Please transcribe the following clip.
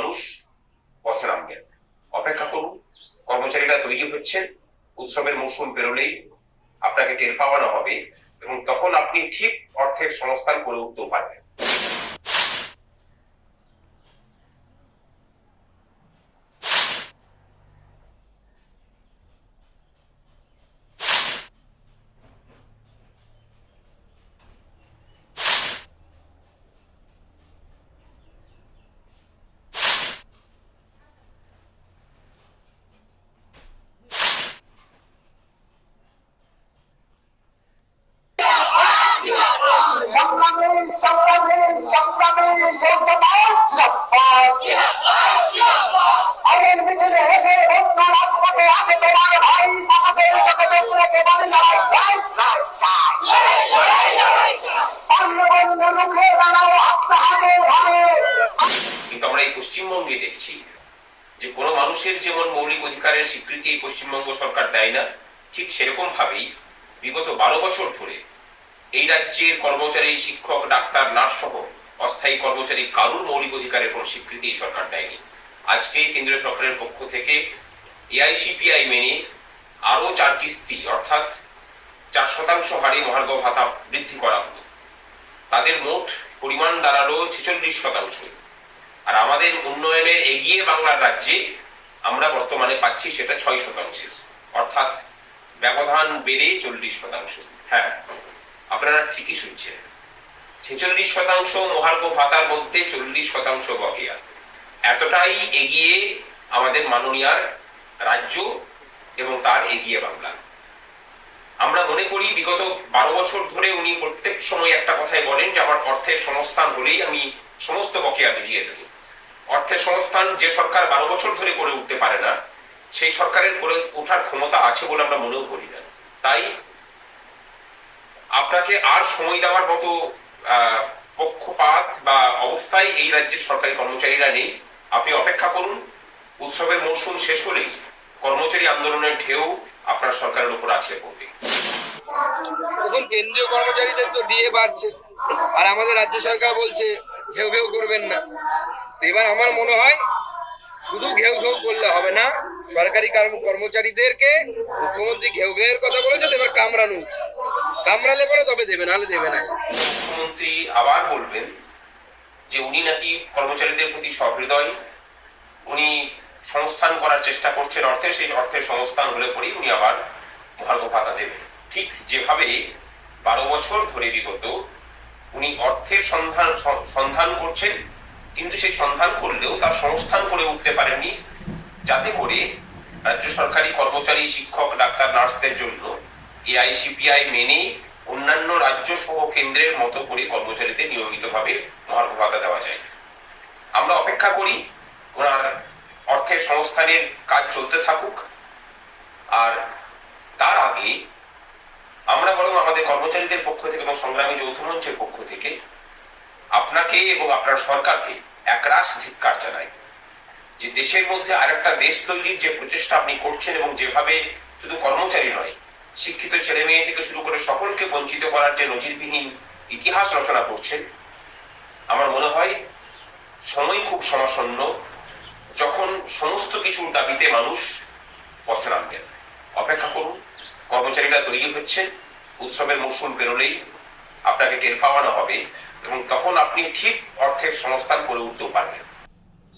মানুষ পথে নামবেন। অপেক্ষা করুন, কর্মচারীরা তৈরি হচ্ছেন, উৎসবের মৌসুম পেরোলেই আপনাকে টের পাওয়ানো হবে এবং তখন আপনি ঠিক অর্থের সংস্থান করে উঠতেও পারবেন। কিন্তু আমরা এই পশ্চিমবঙ্গে দেখছি যে কোনো মানুষের যেমন মৌলিক অধিকারের স্বীকৃতি পশ্চিমবঙ্গ সরকার দেয় না, ঠিক সেরকম ভাবেই বিগত 12 বছর ধরে এই রাজ্যের কর্মচারী, শিক্ষক, ডাক্তার, নার্স সহ অস্থায়ী কর্মচারী কারুর মৌলিক অধিকারের কোন স্বীকৃতি সরকার দেয়নি। আজকে কেন্দ্রীয় সরকারের পক্ষ থেকে এআইসিপিআই মেনে আরো 4 কিস্তি অর্থাৎ 4% হারে মহার্ঘ ভাতা বৃদ্ধি করা হলো। তাদের মোট পরিমাণ দাঁড়ালো 46%। আর আমাদের উন্নয়নের এগিয়ে বাংলার রাজ্যে আমরা বর্তমানে পাচ্ছি সেটা 6%, অর্থাৎ ব্যবধান বেড়ে 40%। হ্যাঁ, আপনারা ঠিকই শুনছেন, 46% মহার্ঘ ভাতার মধ্যে 40% বকেয়া। এতটাই এগিয়ে আমাদের মাননীয়ার রাজ্য এবং তার এগিয়ে বাংলা। আমরা মনে করি বিগত 12 বছর ধরে উনি প্রত্যেক সময় একটা কথাই বলেন যে আমার অর্থের সংস্থান হলেই আমি সমস্ত বকেয়া মিটিয়ে দেব। অর্থের সংস্থান যে সরকার 12 বছর ধরে করে উঠতে পারে না, সেই সরকারের করে ওঠার ক্ষমতা আছে বলে আমরা মনেও করি না। তাই আপনাকে আর সময় দেওয়ার মতো পক্ষপাত বা অবস্থায় এই রাজ্যের সরকারি কর্মচারীরা নেই। আপনি অপেক্ষা করুন, উৎসবের মৌসুম শেষ হলেই কর্মচারী আন্দোলনের ঢেউ আপনার সরকারের উপর আছে পড়বে। এখন কেন্দ্রীয় কর্মচারীদের তো ডিএ বাড়ছে, আর আমাদের রাজ্য সরকার বলছে ঘেউ ঘেউ করবেন না। এবার আমার মনে হয় শুধু ঘেউ ঘেউ করলে হবে না, সরকারি কর্মচারীদেরকে মুখ্যমন্ত্রী ঘেউ ঘেউয়ের কথা বলেছে, এবার কামড়ানো উচিত। কামড়ালে পরে তবে দেবে, নাহলে দেবে না। মুখ্যমন্ত্রী আবার বলবেন যে উনি নাকি কর্মচারীদের প্রতি সহৃদয়, উনি সংস্থান করার চেষ্টা করছেন অর্থে, সেই অর্থের সংস্থান হলে পরেই উনি আবার মহার্ঘ ভাতা দেবেন। ঠিক যেভাবে 12 বছর ধরে বিগত উনি অর্থের সন্ধান করছেন, কিন্তু সেই সন্ধান করলেও তার সংস্থান করে উঠতে পারেননি, যাতে করে রাজ্য সরকারি কর্মচারী, শিক্ষক, ডাক্তার, নার্সদের জন্য এআইসিপিআই মেনে অন্যান্য রাজ্য সহ কেন্দ্রের মতো করে কর্মচারীদের নিয়মিতভাবে মহার্ঘ ভাতা দেওয়া যায়। আমরা অপেক্ষা করি ওনার অর্থের সংস্থানের কাজ চলতে থাকুক, আর তার আগে আমরা বরং আমাদের কর্মচারীদের পক্ষ থেকে এবং সংগ্রামী যৌথ মঞ্চের পক্ষ থেকে আপনাকে এবং আপনার সরকারকে একরাশ ধিক্কার জানাই যে দেশের মধ্যে আরেকটা দেশ তৈরির যে প্রচেষ্টা আপনি করছেন এবং যেভাবে শুধু কর্মচারী নয়, শিক্ষিত ছেলে মেয়ে থেকে শুরু করে সকলকে বঞ্চিত করার যে নজিরবিহীন ইতিহাস রচনা করছেন, আমার মনে হয় সময় খুব সমাসন্ন যখন সমস্ত কিছুর দাবিতে মানুষ পথে নামবেন। অপেক্ষা করুন, কর্মচারীরা তৈরি হচ্ছেন, উৎসবের মৌসুম পেরোলেই আপনাকে টের পাওয়ানো হবে এবং তখন আপনি ঠিক অর্থের সংস্থান করে উঠতেও পারবেন।